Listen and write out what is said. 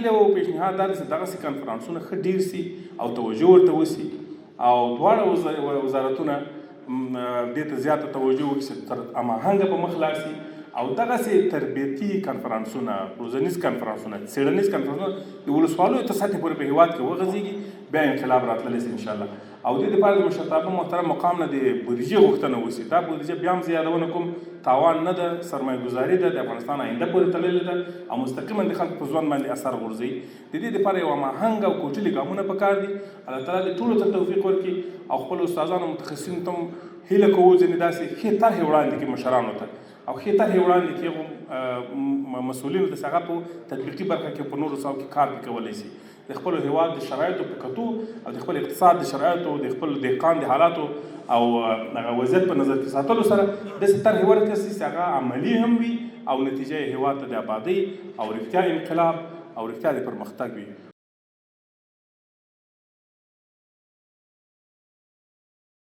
هیله او پیشنهاد دا دی چې دغسې کنفرانسونه ښه ډېر سي او توجه ورته وسي او دواړه وزارتونه دې ته زیاته توجه وکړي چې تر هماهنګه په مخ لاړ سي او دغسې تربیتي کنفرانسونه، روزنیز کنفرانسونه، څېړنیز کنفرانسونه د ولسوالیو تر سطحې پورې په هېواد کې وغځېږي، بیا انقلاب راتللی شي انشاءالله. او دې دپاره د مشرتابه محترم مقام نه د بودیجې غوښتنه وشي. دا بودیجه بیا هم زه یادونه کوم تاوان نه ده، سرمایه ګذاري ده، د افغانستان آینده پورې تړلې ده او مستقیما د خلکو په ژوند باندې اثر غورځوي. د دې دپاره یو هماهنګ او کوچلي ګامونه پکار دي. الله تعالی دې ټولو ته توفیق ورکړي او خپلو استادانو متخصصینو ته هم هیله کوو ځینې داسې ښې طرحې وړاندې کړي مشرانو ته او ښې طرحې وړاندې کړي مسؤلینو ته چې هغه په تطبیقي برخه کې په نورو څاو کې کار پرې کولی شي. د خپل هېواد د شرایطو په کتو او د خپل اقتصاد د شرایطو، د خپل دهقان د حالاتو او هغه وضعیت په نظر کې ساتلو سره داسې طرحې ورکړل شي چې هغه عملي هم وي او نتیجه یې هېواد ته د ابادۍ او رښتیا انقلاب او رښتیا د پرمختګ وي.